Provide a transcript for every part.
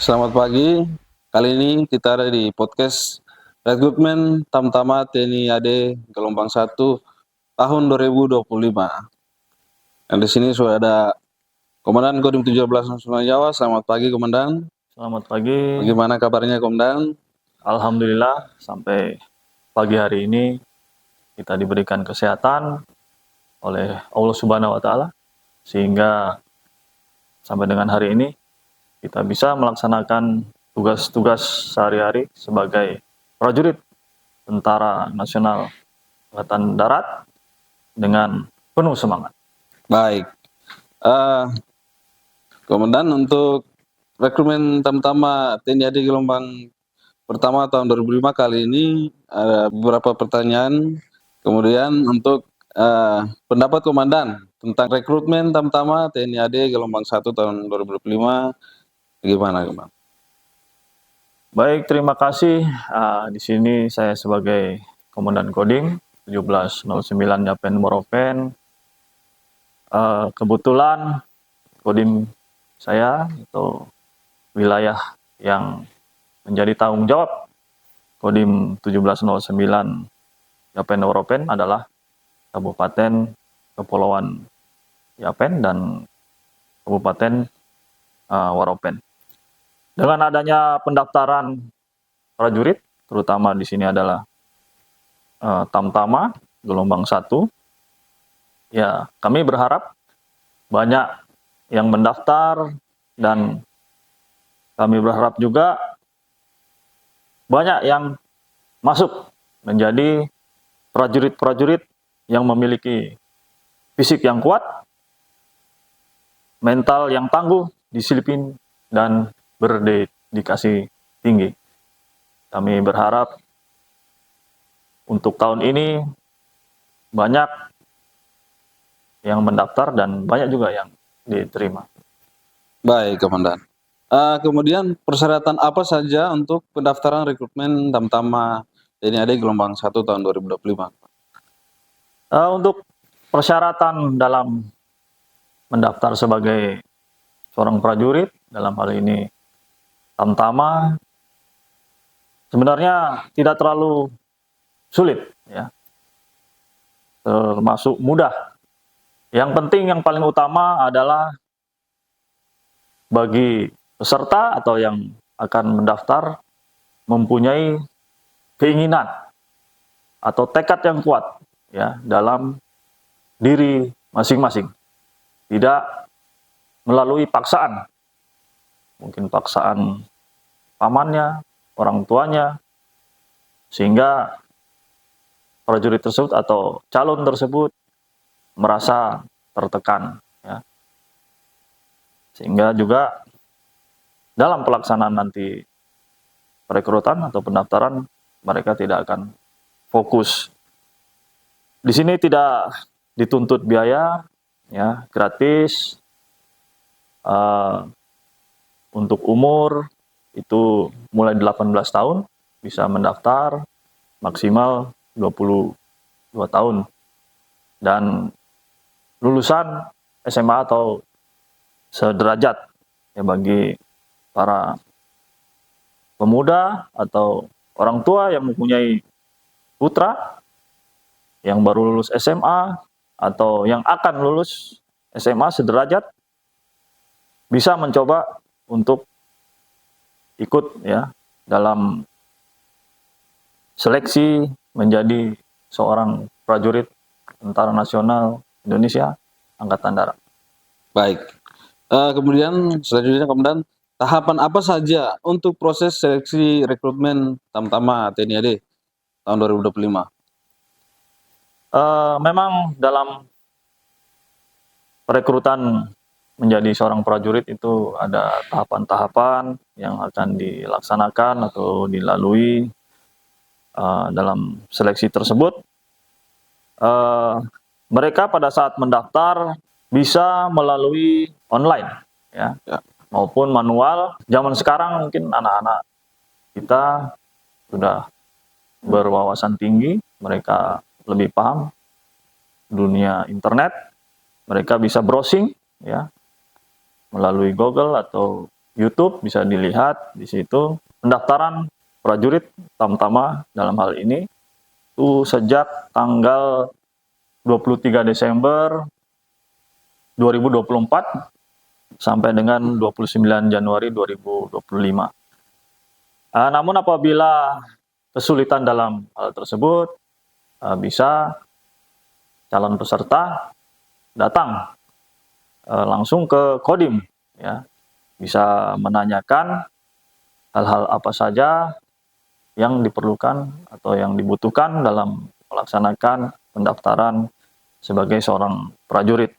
Selamat pagi. Kali ini kita ada di podcast Rekrutmen Tamtama TNI AD gelombang 1 tahun 2025. Dan di sini sudah ada Komandan Kodim 17 Nasional Jawa. Selamat pagi, Komandan. Selamat pagi. Bagaimana kabarnya, Komandan? Alhamdulillah sampai pagi hari ini kita diberikan kesehatan oleh Allah Subhanahu wa taala sehingga sampai dengan hari ini kita bisa melaksanakan tugas-tugas sehari-hari sebagai prajurit Tentara Nasional Angkatan Darat dengan penuh semangat. Baik. Komandan, untuk rekrutmen Tamtama TNI AD gelombang pertama tahun 2005 kali ini ada beberapa pertanyaan. Kemudian untuk pendapat Komandan tentang rekrutmen Tamtama TNI AD gelombang 1 tahun 2025, bagaimana, Komandan? Baik, terima kasih. Di sini saya sebagai Komandan Kodim 1709 Yapen Moropen. Kebetulan Kodim saya itu wilayah yang menjadi tanggung jawab Kodim 1709 Yapen Moropen adalah Kabupaten Kepulauan Yapen dan Kabupaten Waropen. Dengan adanya pendaftaran prajurit, terutama di sini adalah Tamtama gelombang 1, ya kami berharap banyak yang mendaftar dan kami berharap juga banyak yang masuk menjadi prajurit-prajurit yang memiliki fisik yang kuat, mental yang tangguh, disiplin, dan berdedikasi tinggi. Kami berharap untuk tahun ini banyak yang mendaftar dan banyak juga yang diterima. Baik, Komandan. Kemudian persyaratan apa saja untuk pendaftaran rekrutmen Tamtama TNI AD gelombang 1 tahun 2025? Untuk persyaratan dalam mendaftar sebagai seorang prajurit, dalam hal ini Tamtama, sebenarnya tidak terlalu sulit, ya, termasuk mudah. Yang penting, yang paling utama adalah bagi peserta atau yang akan mendaftar mempunyai keinginan atau tekad yang kuat, ya, dalam diri masing-masing, tidak melalui paksaan, mungkin paksaan pamannya, orang tuanya, sehingga prajurit tersebut atau calon tersebut merasa tertekan, ya. Sehingga juga dalam pelaksanaan nanti perekrutan atau pendaftaran mereka tidak akan fokus. Di sini tidak dituntut biaya, ya, gratis. Untuk umur itu mulai 18 tahun bisa mendaftar, maksimal 22 tahun. Dan lulusan SMA atau sederajat, ya, bagi para pemuda atau orang tua yang mempunyai putra yang baru lulus SMA atau yang akan lulus SMA sederajat bisa mencoba untuk ikut, ya, dalam seleksi menjadi seorang prajurit Tentara Nasional Indonesia Angkatan Darat. Baik. Kemudian selanjutnya, Komandan, tahapan apa saja untuk proses seleksi rekrutmen Tamtama TNI AD tahun 2025? Memang dalam perekrutan menjadi seorang prajurit itu ada tahapan-tahapan yang akan dilaksanakan atau dilalui dalam seleksi tersebut. Mereka pada saat mendaftar bisa melalui online, ya, maupun manual. Zaman sekarang mungkin anak-anak kita sudah berwawasan tinggi, mereka lebih paham dunia internet, mereka bisa browsing, ya, melalui Google atau YouTube bisa dilihat di situ pendaftaran prajurit Tamtama dalam hal ini itu sejak tanggal 23 Desember 2024 sampai dengan 29 Januari 2025. Namun apabila kesulitan dalam hal tersebut, bisa calon peserta datang langsung ke Kodim, ya, bisa menanyakan hal-hal apa saja yang diperlukan atau yang dibutuhkan dalam melaksanakan pendaftaran sebagai seorang prajurit.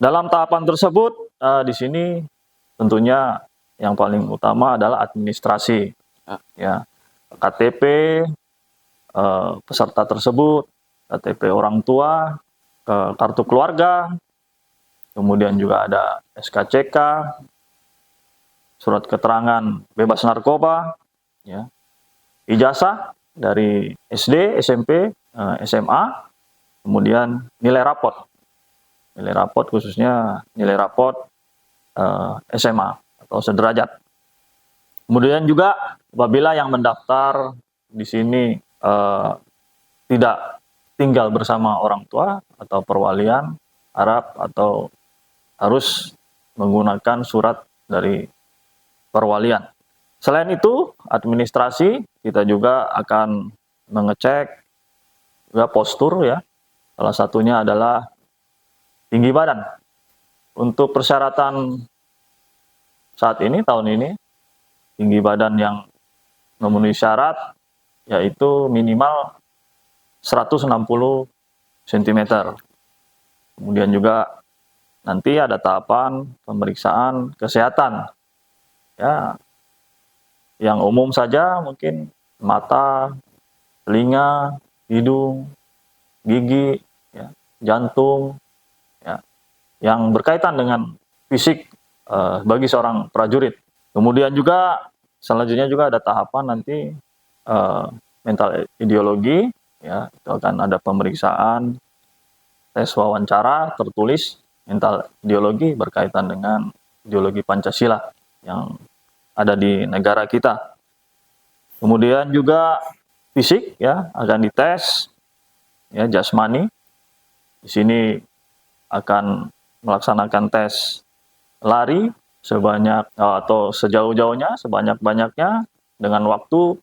Dalam tahapan tersebut, di sini tentunya yang paling utama adalah administrasi, ya, KTP peserta tersebut, KTP orang tua, kartu keluarga, kemudian juga ada SKCK, surat keterangan bebas narkoba, ya, ijazah dari SD, SMP, SMA, kemudian nilai raport khususnya nilai raport SMA atau sederajat. Kemudian juga apabila yang mendaftar di sini tidak tinggal bersama orang tua atau perwalian Arab atau harus menggunakan surat dari perwalian. Selain itu, administrasi kita juga akan mengecek juga postur, ya. Salah satunya adalah tinggi badan. Untuk persyaratan saat ini, tahun ini, tinggi badan yang memenuhi syarat yaitu minimal 160 cm. Kemudian juga nanti ada tahapan pemeriksaan kesehatan, ya, yang umum saja mungkin mata, telinga, hidung, gigi, ya, jantung, ya, yang berkaitan dengan fisik bagi seorang prajurit. Kemudian juga selanjutnya juga ada tahapan nanti mental ideologi, ya, itu akan ada pemeriksaan tes wawancara tertulis mental ideologi berkaitan dengan ideologi Pancasila yang ada di negara kita. Kemudian juga fisik, ya, akan dites, ya, jasmani. Di sini akan melaksanakan tes lari sebanyak atau sejauh-jauhnya, sebanyak-banyaknya dengan waktu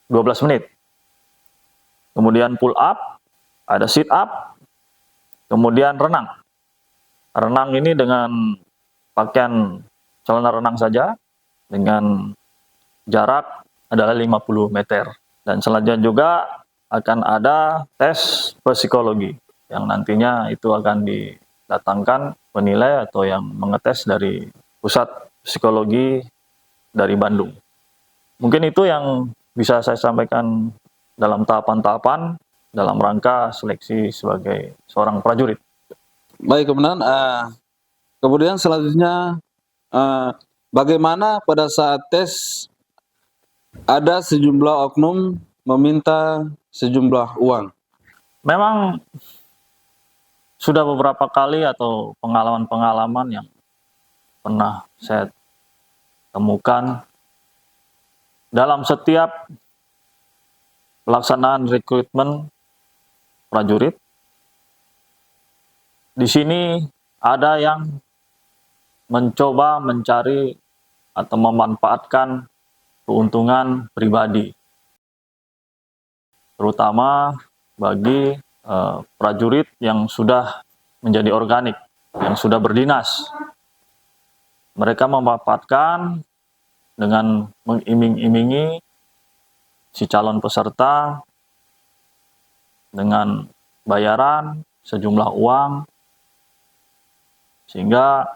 12 menit. Kemudian pull up, ada sit up, kemudian renang. Renang ini dengan pakaian celana renang saja dengan jarak adalah 50 meter. Dan selanjutnya juga akan ada tes psikologi yang nantinya itu akan didatangkan penilai atau yang mengetes dari pusat psikologi dari Bandung. Mungkin itu yang bisa saya sampaikan dalam tahapan-tahapan dalam rangka seleksi sebagai seorang prajurit. Baik, Komandan. Kemudian selanjutnya, bagaimana pada saat tes ada sejumlah oknum meminta sejumlah uang? Memang sudah beberapa kali atau pengalaman-pengalaman yang pernah saya temukan dalam setiap pelaksanaan rekrutmen prajurit. Di sini ada yang mencoba mencari atau memanfaatkan keuntungan pribadi, terutama bagi prajurit yang sudah menjadi organik, yang sudah berdinas. Mereka memanfaatkan dengan mengiming-imingi si calon peserta dengan bayaran sejumlah uang, sehingga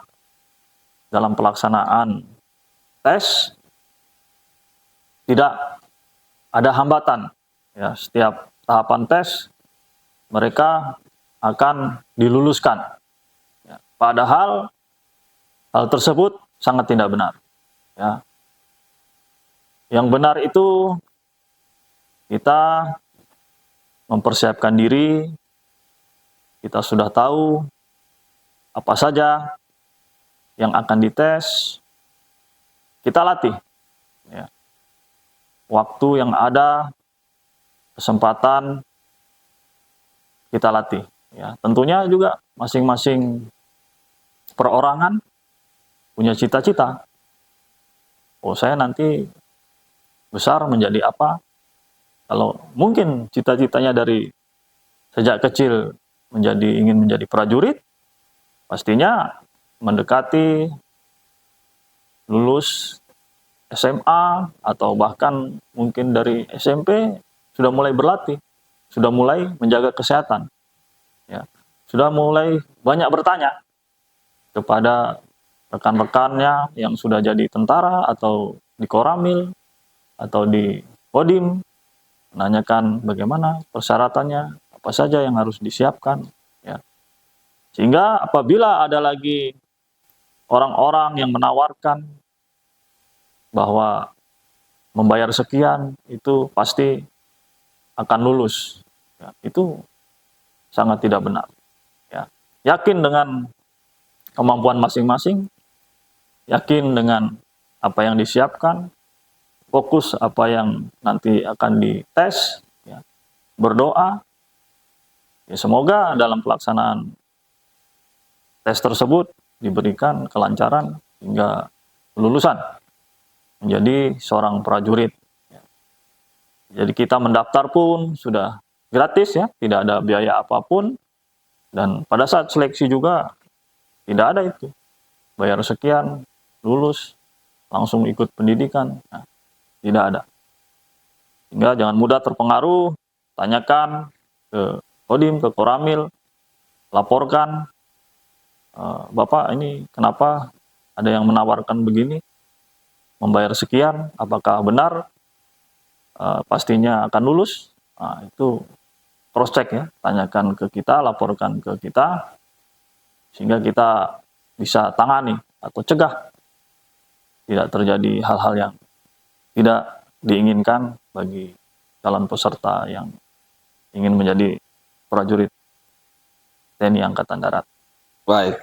dalam pelaksanaan tes tidak ada hambatan, ya. Setiap tahapan tes mereka akan diluluskan, ya. Padahal hal tersebut sangat tidak benar, ya. Yang benar itu kita mempersiapkan diri, kita sudah tahu apa saja yang akan dites, kita latih. Ya. Waktu yang ada, kesempatan kita latih. Ya. Tentunya juga masing-masing perorangan punya cita-cita. Oh, saya nanti besar menjadi apa? Kalau mungkin cita-citanya dari sejak kecil ingin menjadi prajurit, pastinya mendekati lulus SMA atau bahkan mungkin dari SMP sudah mulai berlatih, sudah mulai menjaga kesehatan, ya, sudah mulai banyak bertanya kepada rekan-rekannya yang sudah jadi tentara atau di Koramil atau di Kodim, menanyakan bagaimana persyaratannya, apa saja yang harus disiapkan, ya. Sehingga apabila ada lagi orang-orang yang menawarkan bahwa membayar sekian itu pasti akan lulus, ya, itu sangat tidak benar. Ya. Yakin dengan kemampuan masing-masing, yakin dengan apa yang disiapkan, fokus apa yang nanti akan dites, ya, berdoa, ya, semoga dalam pelaksanaan tes tersebut diberikan kelancaran hingga kelulusan menjadi seorang prajurit. Ya. Jadi kita mendaftar pun sudah gratis, ya, tidak ada biaya apapun, dan pada saat seleksi juga tidak ada itu bayar sekian, lulus, langsung ikut pendidikan. Nah, tidak ada. Sehingga jangan mudah terpengaruh, tanyakan ke Kodim, ke Koramil, laporkan, Bapak ini kenapa ada yang menawarkan begini, membayar sekian, apakah benar, pastinya akan lulus. Nah, itu cross check, ya, tanyakan ke kita, laporkan ke kita, sehingga kita bisa tangani atau cegah tidak terjadi hal-hal yang tidak diinginkan bagi calon peserta yang ingin menjadi prajurit TNI Angkatan Darat. Baik,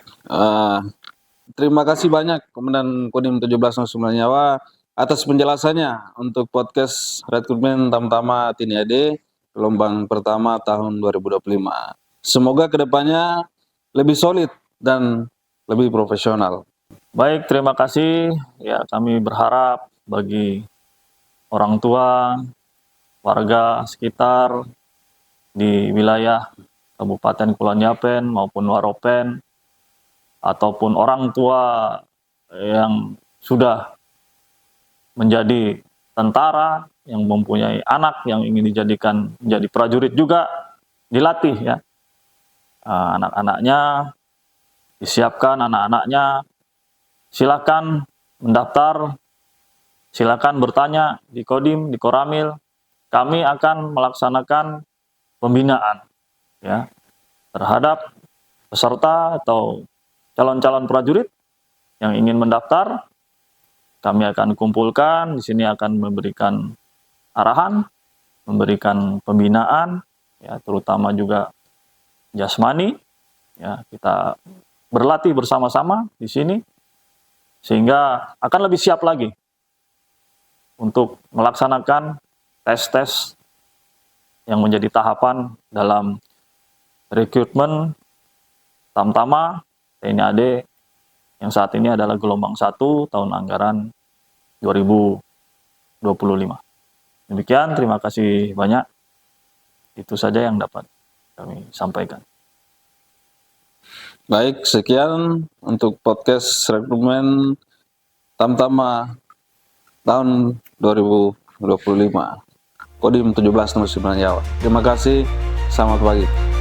terima kasih banyak Komandan Kodim 1709 Nyawa atas penjelasannya untuk podcast Rekrutmen Tamtama TNI AD gelombang pertama tahun 2025. Semoga kedepannya lebih solid dan lebih profesional. Baik, terima kasih. Ya, kami berharap bagi orang tua, warga sekitar di wilayah Kabupaten Kepulauan Yapen maupun Waropen, ataupun orang tua yang sudah menjadi tentara, yang mempunyai anak yang ingin dijadikan menjadi prajurit juga, dilatih, ya. Anak-anaknya disiapkan, anak-anaknya silakan mendaftar, silakan bertanya di Kodim, di Koramil. Kami akan melaksanakan pembinaan, ya, terhadap peserta atau calon-calon prajurit yang ingin mendaftar. Kami akan kumpulkan, di sini akan memberikan arahan, memberikan pembinaan, ya, terutama juga jasmani, ya, kita berlatih bersama-sama di sini sehingga akan lebih siap lagi untuk melaksanakan tes-tes yang menjadi tahapan dalam rekrutmen Tamtama TNI AD yang saat ini adalah gelombang 1 tahun anggaran 2025. Demikian, terima kasih banyak. Itu saja yang dapat kami sampaikan. Baik, sekian untuk podcast Rekrutmen Tamtama tahun 2025. Kodim 1709 Nyawa. Terima kasih, selamat pagi.